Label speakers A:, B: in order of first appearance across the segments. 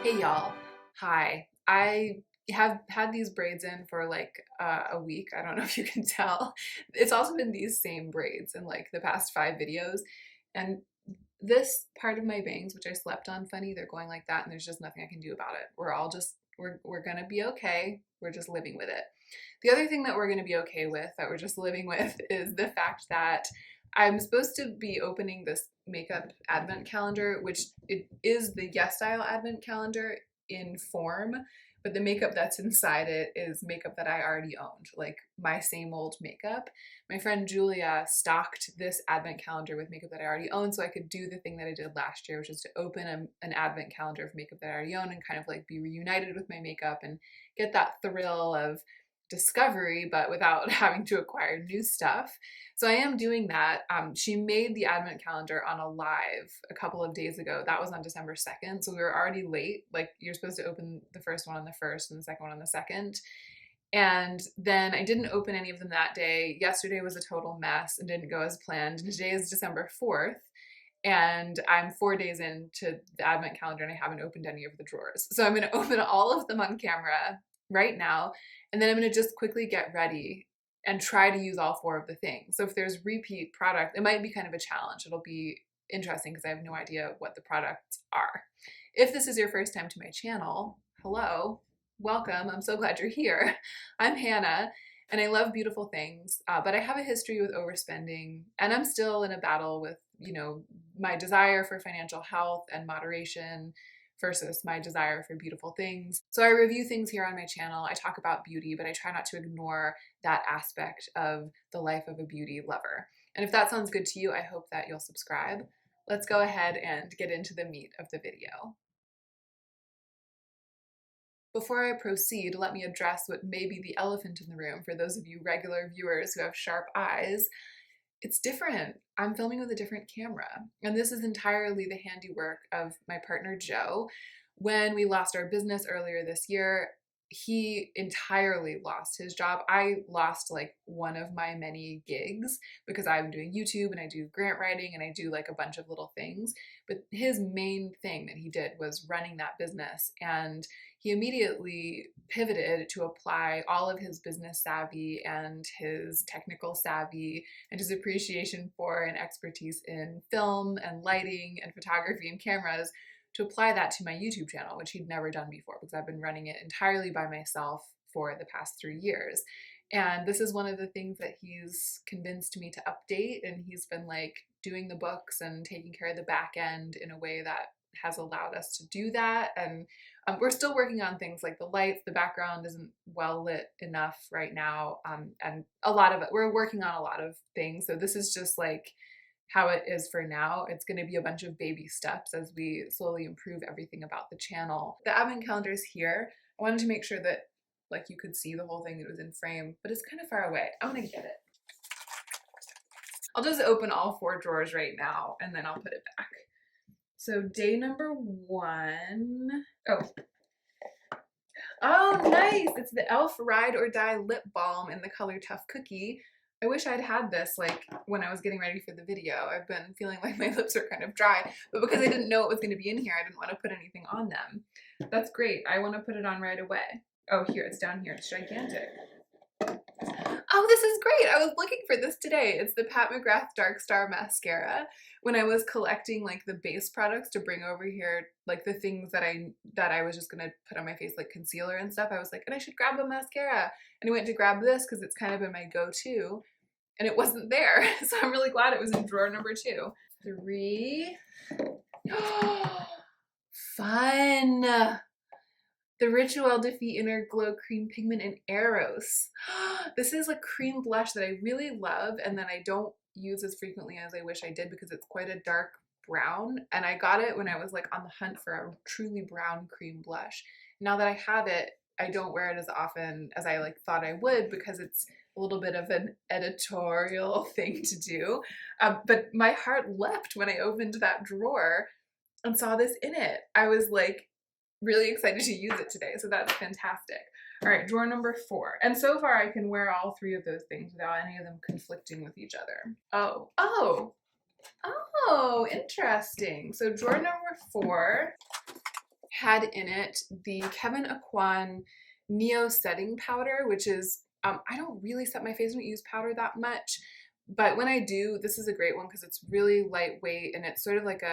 A: Hey y'all, hi. I have had these braids in for like a week. I don't know if you can tell. It's also been these same braids in like the past 5 videos. And this part of my bangs, which I slept on funny, they're going like that and there's just nothing I can do about it. We're gonna be okay. We're just living with it. The other thing that we're gonna be okay with, that we're just living with, is the fact that I'm supposed to be opening this makeup advent calendar, which it is the Yes Style advent calendar in form, but the makeup that's inside it is makeup that I already owned, like my same old makeup. My friend Julia stocked this advent calendar with makeup that I already owned, so I could do the thing that I did last year, which is to open an advent calendar of makeup that I already own and kind of like be reunited with my makeup and get that thrill of discovery, but without having to acquire new stuff. So I am doing that. She made the advent calendar on a live a couple of days ago. That was on December 2nd. So we were already late. Like you're supposed to open the first one on the first and the second one on the second. And then I didn't open any of them that day. Yesterday was a total mess and didn't go as planned. And today is December 4th. And I'm 4 days into the advent calendar and I haven't opened any of the drawers. So I'm going to open all of them on camera right now. And then I'm going to just quickly get ready and try to use all 4 of the things. So if there's repeat product, it might be kind of a challenge. It'll be interesting because I have no idea what the products are. If this is your first time to my channel, hello, welcome. I'm so glad you're here. I'm Hannah and I love beautiful things, but I have a history with overspending and I'm still in a battle with, my desire for financial health and moderation versus my desire for beautiful things. So I review things here on my channel. I talk about beauty, but I try not to ignore that aspect of the life of a beauty lover. And if that sounds good to you, I hope that you'll subscribe. Let's go ahead and get into the meat of the video. Before I proceed, let me address what may be the elephant in the room for those of you regular viewers who have sharp eyes. It's different. I'm filming with a different camera. And this is entirely the handiwork of my partner, Joe. When we lost our business earlier this year, he entirely lost his job. I lost like one of my many gigs because I'm doing YouTube and I do grant writing and I do like a bunch of little things. But his main thing that he did was running that business. And he immediately pivoted to apply all of his business savvy and his technical savvy and his appreciation for and expertise in film and lighting and photography and cameras to apply that to my YouTube channel, which he'd never done before because I've been running it entirely by myself for the past 3 years. And this is one of the things that he's convinced me to update, and he's been like doing the books and taking care of the back end in a way that has allowed us to do that. And we're still working on things like the lights, the background isn't well lit enough right now. And a lot of it, we're working on a lot of things. So this is just like how it is for now. It's going to be a bunch of baby steps as we slowly improve everything about the channel. The advent calendar is here. I wanted to make sure that like you could see the whole thing, that it was in frame, but it's kind of far away. I'm going to get it. I'll just open all 4 drawers right now and then I'll put it back. So day number 1. Oh, nice. It's the e.l.f. Ride or Die lip balm in the color Tough Cookie. I wish I'd had this like when I was getting ready for the video. I've been feeling like my lips are kind of dry, but because I didn't know it was going to be in here, I didn't want to put anything on them. That's great. I want to put it on right away. Oh, here, it's down here. It's gigantic. Oh, this is great. I was looking for this today. It's the Pat McGrath Dark Star Mascara. When I was collecting like the base products to bring over here, like the things that I was just gonna put on my face, like concealer and stuff, I was like, and I should grab a mascara. And I went to grab this because it's kind of been my go-to, and it wasn't there. So I'm really glad it was in drawer number 2. 3. Fun. The Rituel Defeat Inner Glow Cream Pigment in Eros. This is a cream blush that I really love and that I don't use as frequently as I wish I did because it's quite a dark brown, and I got it when I was like on the hunt for a truly brown cream blush. Now that I have it, I don't wear it as often as I like thought I would because it's a little bit of an editorial thing to do. But my heart leapt when I opened that drawer and saw this in it. I was like really excited to use it today, so that's fantastic. All right, drawer number 4. And so far I can wear all 3 of those things without any of them conflicting with each other. Oh, interesting. So drawer number 4 had in it the Kevyn Aucoin Neo Setting Powder, which is, I don't really set my face, I don't use powder that much, but when I do, this is a great one because it's really lightweight and it's sort of like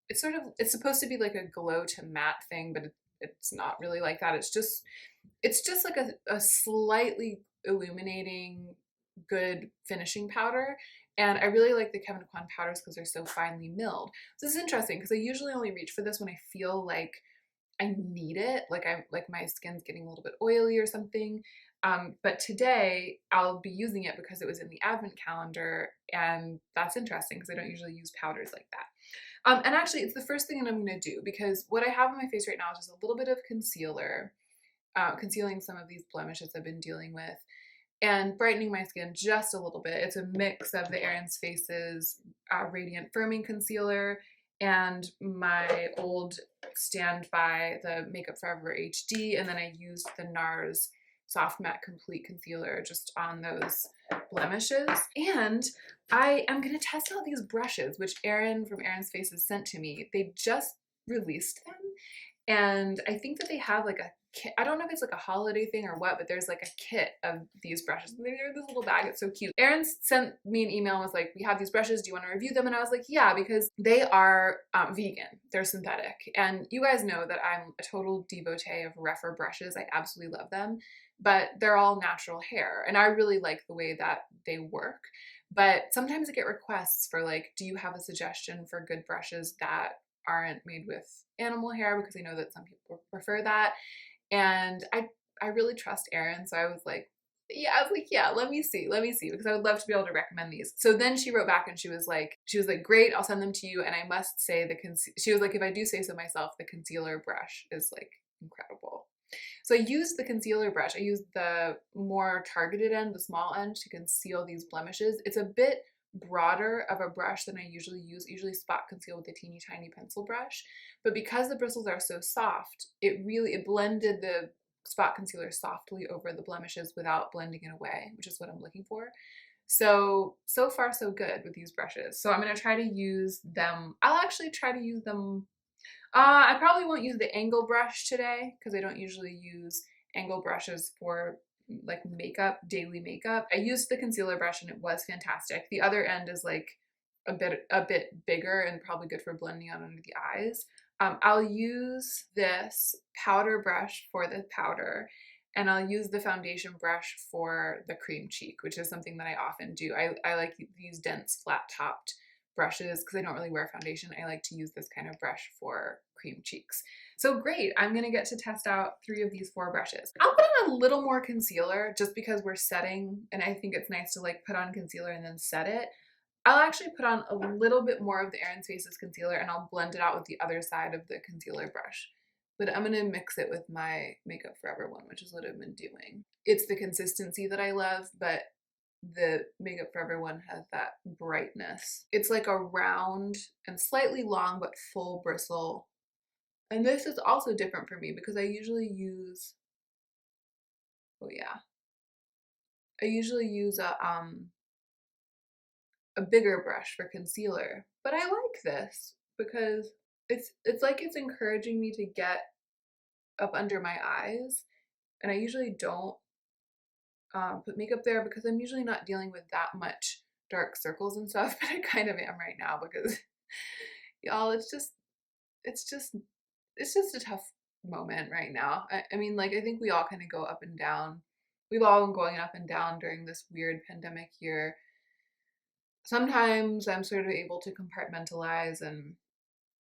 A: it's supposed to be like a glow to matte thing, but it's not really like that. It's just like a slightly illuminating, good finishing powder. And I really like the Kevyn Aucoin powders because they're so finely milled. So this is interesting because I usually only reach for this when I feel like I need it, like my skin's getting a little bit oily or something. But today I'll be using it because it was in the advent calendar, and that's interesting because I don't usually use powders like that. And actually, it's the first thing that I'm going to do because what I have on my face right now is just a little bit of concealer, concealing some of these blemishes I've been dealing with, and brightening my skin just a little bit. It's a mix of the Aaron's Faces Radiant Firming Concealer and my old Stand By, the Makeup Forever HD, and then I used the NARS Soft Matte Complete Concealer just on those blemishes. And I am going to test out these brushes, which Aaron from Aaron's Faces sent to me. They just released them, and I think that they have like a kit. I don't know if it's like a holiday thing or what, but there's like a kit of these brushes. They're in this little bag. It's so cute. Aaron sent me an email and was like, we have these brushes. Do you want to review them? And I was like, yeah, because they are vegan. They're synthetic. And you guys know that I'm a total devotee of Refer brushes. I absolutely love them, but they're all natural hair. And I really like the way that they work. But sometimes I get requests for like, do you have a suggestion for good brushes that aren't made with animal hair? Because I know that some people prefer that. And I really trust Aaron, so I was like, yeah, let me see, because I would love to be able to recommend these. So then she wrote back and she was like, great, I'll send them to you. And I must say she was like, if I do say so myself, the concealer brush is like incredible. So I used the concealer brush. I used the more targeted end, the small end, to conceal these blemishes. It's a bit broader of a brush than I usually use. I usually spot conceal with a teeny tiny pencil brush, but because the bristles are so soft, it blended the spot concealer softly over the blemishes without blending it away, which is what I'm looking for. So far so good with these brushes. So I'm going to try to use them. I'll actually try to use them. I probably won't use the angle brush today because I don't usually use angle brushes for like daily makeup. I used the concealer brush and it was fantastic. The other end is like a bit bigger and probably good for blending out under the eyes. I'll use this powder brush for the powder, and I'll use the foundation brush for the cream cheek, which is something that I often do. I like these dense flat topped brushes because I don't really wear foundation. I like to use this kind of brush for cream cheeks. So great, I'm gonna get to test out 3 of these 4 brushes. I'll put on a little more concealer just because we're setting, and I think it's nice to like put on concealer and then set it. I'll actually put on a little bit more of the Aaron's Faces concealer and I'll blend it out with the other side of the concealer brush. But I'm gonna mix it with my Makeup Forever one, which is what I've been doing. It's the consistency that I love, but the Makeup Forever one has that brightness. It's like a round and slightly long but full bristle. And this is also different for me because I usually use, I usually use a bigger brush for concealer. But I like this because it's like it's encouraging me to get up under my eyes. And I usually don't put makeup there because I'm usually not dealing with that much dark circles and stuff, but I kind of am right now because y'all, it's just a tough moment right now. I mean, like, I think we all kind of go up and down. We've all been going up and down during this weird pandemic year. Sometimes I'm sort of able to compartmentalize and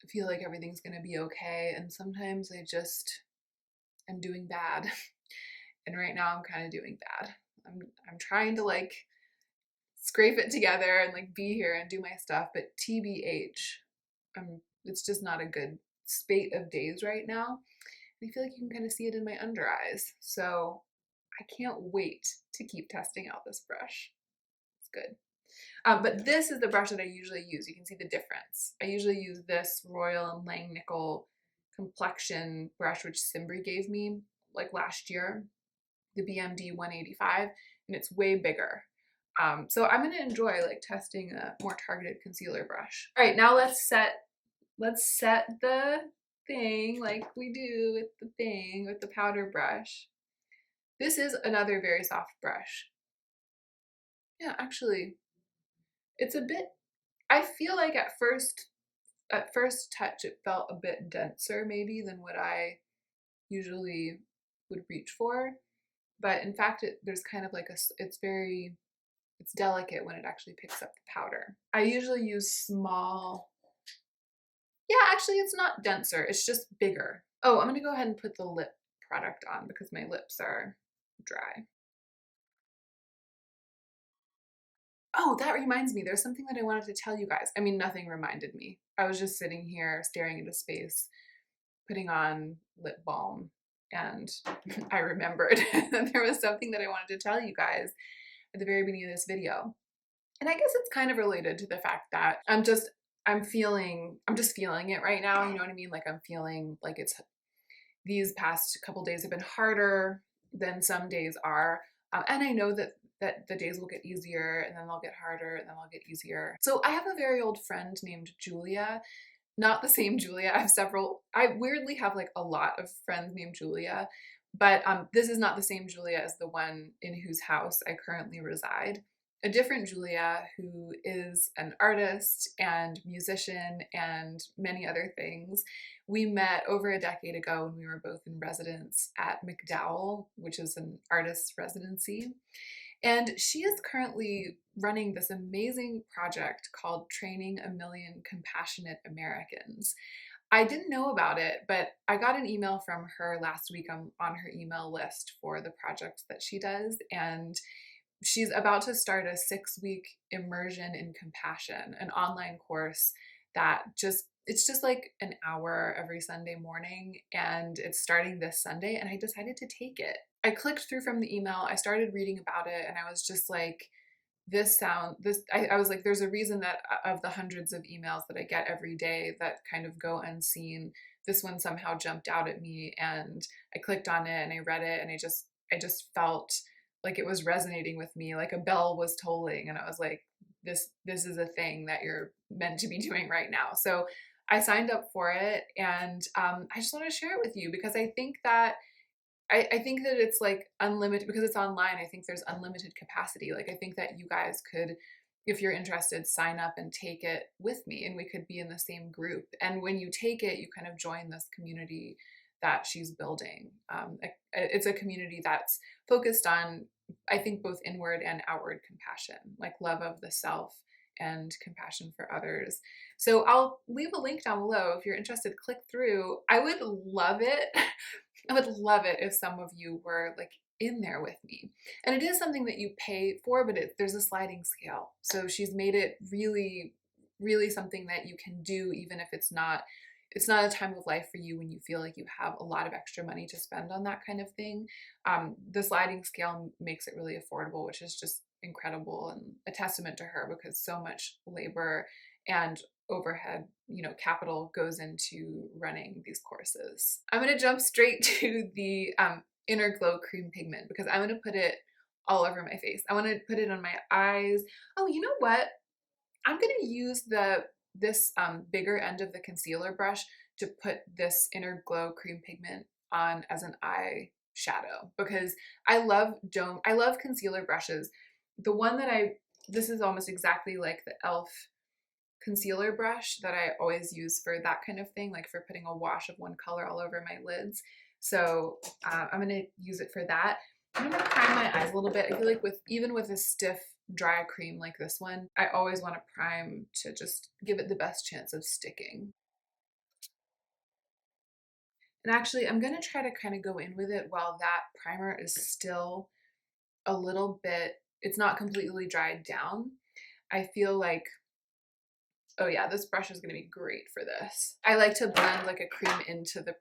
A: feel like everything's gonna be okay, and sometimes I just am doing bad. And right now I'm kind of doing bad. I'm trying to like scrape it together and like be here and do my stuff, but TBH, it's just not a good spate of days right now. I feel like you can kind of see it in my under eyes. So I can't wait to keep testing out this brush. It's good. But this is the brush that I usually use. You can see the difference. I usually use this Royal & Langnickel complexion brush, which Simbri gave me like last year, the BMD 185, and it's way bigger. So I'm gonna enjoy like testing a more targeted concealer brush. All right, now let's set the thing like we do with the thing, with the powder brush. This is another very soft brush. Yeah, actually, it's a bit, I feel like at first touch, it felt a bit denser maybe than what I usually would reach for. But in fact, there's kind of like it's delicate when it actually picks up the powder. I usually use small, yeah, actually it's not denser, it's just bigger. Oh, I'm gonna go ahead and put the lip product on because my lips are dry. Oh, that reminds me, there's something that I wanted to tell you guys. I mean, nothing reminded me. I was just sitting here staring into space, putting on lip balm, and I remembered that there was something that I wanted to tell you guys at the very beginning of this video. And I guess it's kind of related to the fact that I'm just feeling it right now. You know what I mean? Like I'm feeling like these past couple days have been harder than some days are. And I know that the days will get easier and then they'll get harder and then they'll get easier. So I have a very old friend named Julia. Not the same Julia. I have several. I weirdly have like a lot of friends named Julia, but this is not the same Julia as the one in whose house I currently reside. A different Julia who is an artist and musician and many other things. We met over a decade ago when we were both in residence at MacDowell, which is an artist's residency. And she is currently running this amazing project called Training a Million Compassionate Americans. I didn't know about it, but I got an email from her last week. I'm on her email list for the projects that she does. And she's about to start a 6-week immersion in compassion, an online course that it's just like an hour every Sunday morning, and it's starting this Sunday, and I decided to take it. I clicked through from the email, I started reading about it, and I was just like, I was like, there's a reason that of the hundreds of emails that I get every day that kind of go unseen, this one somehow jumped out at me, and I clicked on it and I read it, and I just felt like it was resonating with me, like a bell was tolling, and I was like, this is a thing that you're meant to be doing right now. So I signed up for it, and I just want to share it with you because I think that it's like unlimited because it's online. I think there's unlimited capacity. Like I think that you guys could, if you're interested, sign up and take it with me, and we could be in the same group. And when you take it, you kind of join this community that she's building. It's a community that's focused on, I think, both inward and outward compassion, like love of the self and compassion for others. So I'll leave a link down below if you're interested. Click through. I would love it. I would love it if some of you were like in there with me. And it is something that you pay for, but there's a sliding scale. So she's made it really, really something that you can do even if it's not a time of life for you when you feel like you have a lot of extra money to spend on that kind of thing. The sliding scale makes it really affordable, which is just incredible and a testament to her because so much labor and overhead, capital goes into running these courses. I'm going to jump straight to the Inner Glow Cream Pigment because I'm going to put it all over my face. I want to put it on my eyes. Oh, you know what? I'm going to use this bigger end of the concealer brush to put this Inner Glow Cream Pigment on as an eye shadow because I love concealer brushes. The one this is almost exactly like the e.l.f. concealer brush that I always use for that kind of thing, like for putting a wash of one color all over my lids. So I'm gonna use it for that. I'm gonna prime my eyes a little bit. I feel like even with a stiff dry cream like this one, I always want to prime to just give it the best chance of sticking. And actually, I'm gonna try to kind of go in with it while that primer is still a little bit, it's not completely dried down. I feel like, oh yeah, this brush is gonna be great for this. I like to blend like a cream into the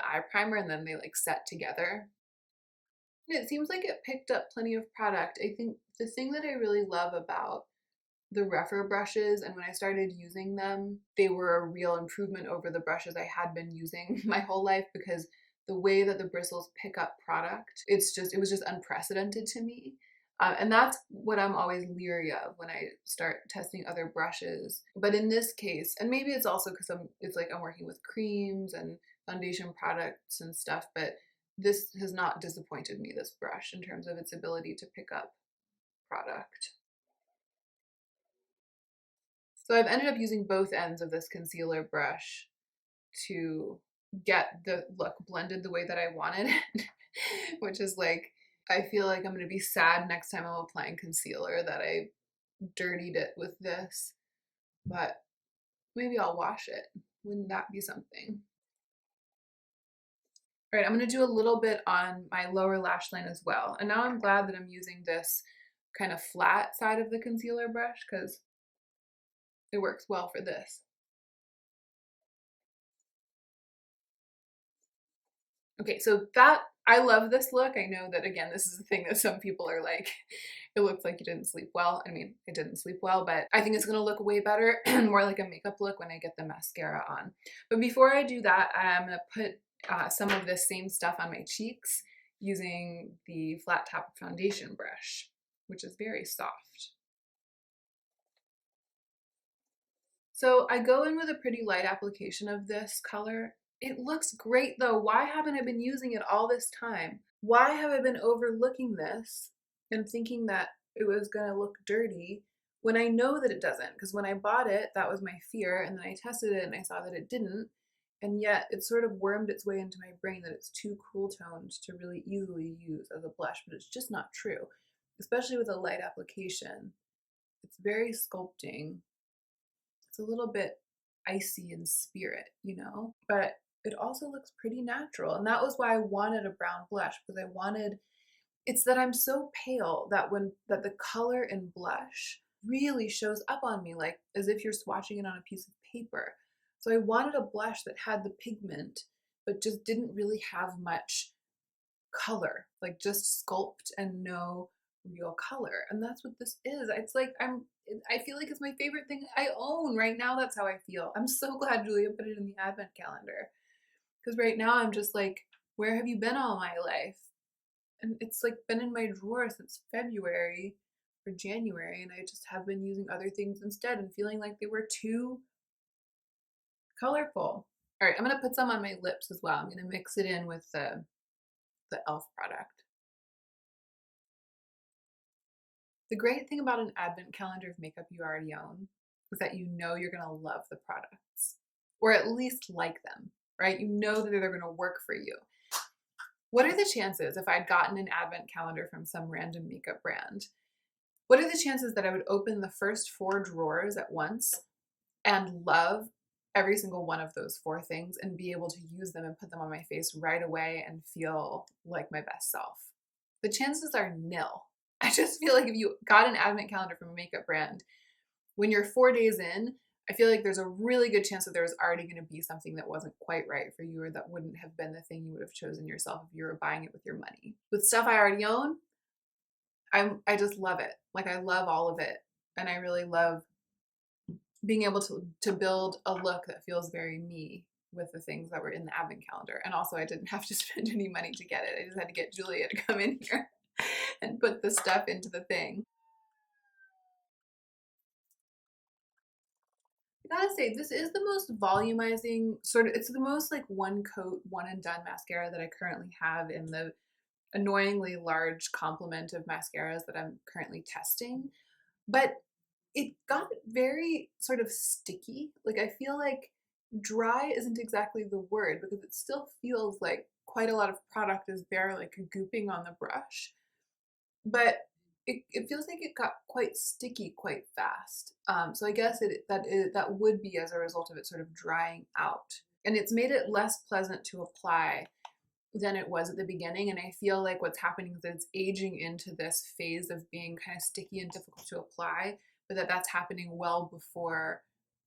A: eye primer and then they like set together. And it seems like it picked up plenty of product. I think the thing that I really love about the Refer brushes, and when I started using them, they were a real improvement over the brushes I had been using my whole life because the way that the bristles pick up product, it was just unprecedented to me. And that's what I'm always leery of when I start testing other brushes. But in this case, and maybe it's also because it's like I'm working with creams and foundation products and stuff, but this has not disappointed me, this brush, in terms of its ability to pick up product. So I've ended up using both ends of this concealer brush to get the look blended the way that I wanted it, which is like, I feel like I'm going to be sad next time I'm applying concealer that I dirtied it with this, but maybe I'll wash it. Wouldn't that be something? All right, I'm going to do a little bit on my lower lash line as well. And now I'm glad that I'm using this kind of flat side of the concealer brush because it works well for this. Okay, so that, I love this look. I know that, again, this is the thing that some people are like, it looks like you didn't sleep well. I mean, I didn't sleep well, but I think it's gonna look way better and more like a makeup look when I get the mascara on. But before I do that, I'm gonna put some of this same stuff on my cheeks using the flat top foundation brush, which is very soft. So I go in with a pretty light application of this color. It looks great though. Why haven't I been using it all this time? Why have I been overlooking this and thinking that it was gonna look dirty when I know that it doesn't? Because when I bought it, that was my fear, and then I tested it and I saw that it didn't. And yet it sort of wormed its way into my brain that it's too cool toned to really easily use as a blush, but it's just not true, especially with a light application. It's very sculpting. It's a little bit icy in spirit, you know, but it also looks pretty natural. And that was why I wanted a brown blush, because I wanted, it's that I'm so pale that that the color in blush really shows up on me, like as if you're swatching it on a piece of paper. So I wanted a blush that had the pigment, but just didn't really have much color, like just sculpt and no real color. And that's what this is. It's like I feel like it's my favorite thing I own right now. That's how I feel. I'm so glad Julia put it in the advent calendar, because right now I'm just like, where have you been all my life? And it's like been in my drawer since February or January, and I just have been using other things instead and feeling like they were too colorful. All right, I'm gonna put some on my lips as well. I'm gonna mix it in with the e.l.f. product. The great thing about an advent calendar of makeup you already own is that you know you're gonna love the products, or at least like them, right? You know that they're gonna work for you. What are the chances if I'd gotten an advent calendar from some random makeup brand? What are the chances that I would open the first 4 drawers at once and love every single one of those 4 things and be able to use them and put them on my face right away and feel like my best self? The chances are nil. I just feel like if you got an advent calendar from a makeup brand, when you're 4 days in, I feel like there's a really good chance that there was already going to be something that wasn't quite right for you, or that wouldn't have been the thing you would have chosen yourself if you were buying it with your money. With stuff I already own, I just love it. Like, I love all of it. And I really love being able to build a look that feels very me with the things that were in the advent calendar. And also, I didn't have to spend any money to get it. I just had to get Julia to come in here and put the stuff into the thing. I gotta say, this is the most volumizing sort of, it's the most like one coat, one and done mascara that I currently have in the annoyingly large complement of mascaras that I'm currently testing. But it got very sort of sticky. Like, I feel like dry isn't exactly the word, because it still feels like quite a lot of product is there, like gooping on the brush. But it feels like it got quite sticky quite fast. So I guess that would be as a result of it sort of drying out. And it's made it less pleasant to apply than it was at the beginning. And I feel like what's happening is that it's aging into this phase of being kind of sticky and difficult to apply, but that's happening well before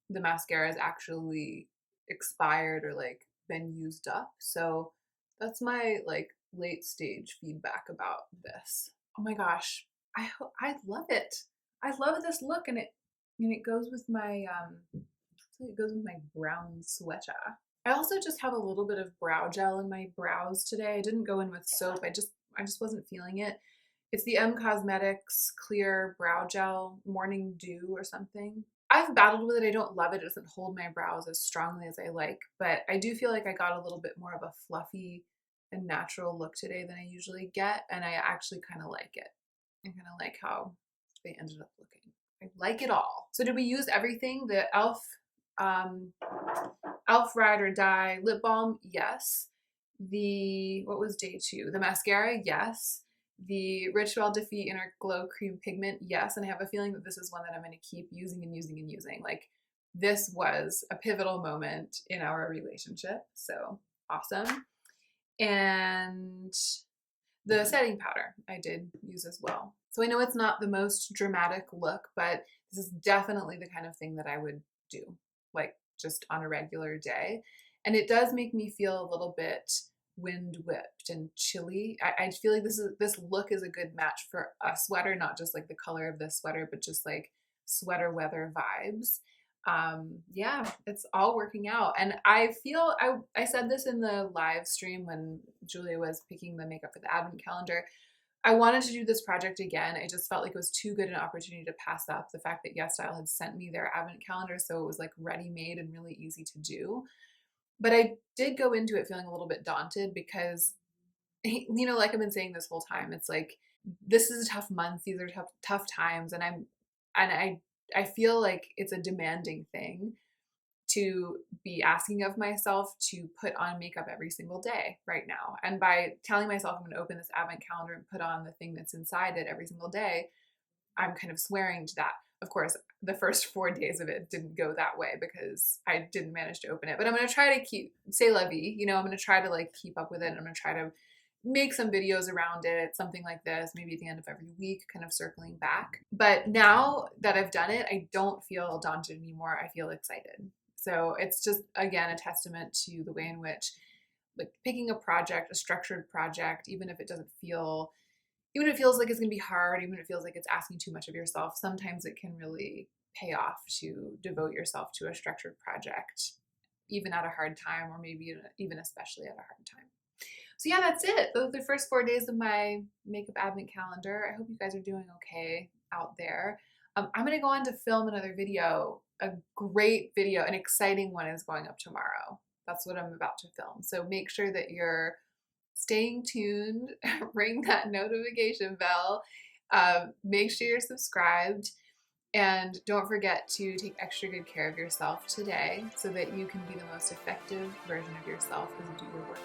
A: the mascara is actually expired or like been used up. So that's my like late stage feedback about this. Oh my gosh, I love it. I love this look, and it goes with my brown sweater. I also just have a little bit of brow gel in my brows today. I didn't go in with soap. I just wasn't feeling it. It's the Cosmetics Clear Brow Gel Morning Dew or something. I've battled with it. I don't love it. It doesn't hold my brows as strongly as I like, but I do feel like I got a little bit more of a fluffy and natural look today than I usually get, and I actually kind of like it. I kind of like how they ended up looking. I like it all. So did we use everything? The um, Elf Ride or Die lip balm, yes. What was day 2? The mascara, yes. The Ritual Defeat Inner Glow Cream Pigment, yes. And I have a feeling that this is one that I'm going to keep using and using and using. Like, this was a pivotal moment in our relationship. So awesome. And the setting powder I did use as well. So I know it's not the most dramatic look, but this is definitely the kind of thing that I would do, like just on a regular day. And it does make me feel a little bit wind whipped and chilly. I feel like this look is a good match for a sweater, not just like the color of this sweater, but just like sweater weather vibes. Yeah, it's all working out. And I feel I said this in the live stream when Julia was picking the makeup for the advent calendar. I wanted to do this project again. I just felt like it was too good an opportunity to pass up. The fact that YesStyle had sent me their advent calendar, so it was like ready made and really easy to do. But I did go into it feeling a little bit daunted because, you know, like I've been saying this whole time, it's like this is a tough month. These are tough times, and I feel like it's a demanding thing to be asking of myself to put on makeup every single day right now. And by telling myself I'm going to open this advent calendar and put on the thing that's inside it every single day, I'm kind of swearing to that. Of course, the first 4 days of it didn't go that way because I didn't manage to open it. But I'm going to try to keep, say la vie, you know, I'm going to try to like keep up with it. And I'm going to try to make some videos around it, something like this, maybe at the end of every week, kind of circling back. But now that I've done it, I don't feel daunted anymore. I feel excited. So it's just, again, a testament to the way in which, like, picking a project, a structured project, even if it feels like it's going to be hard, even if it feels like it's asking too much of yourself, sometimes it can really pay off to devote yourself to a structured project, even at a hard time, or maybe even especially at a hard time. So yeah, that's it. Those are the first 4 days of my makeup advent calendar. I hope you guys are doing okay out there. I'm going to go on to film another video, a great video, an exciting one is going up tomorrow. That's what I'm about to film. So make sure that you're staying tuned, ring that notification bell, make sure you're subscribed, and don't forget to take extra good care of yourself today so that you can be the most effective version of yourself as you do your work.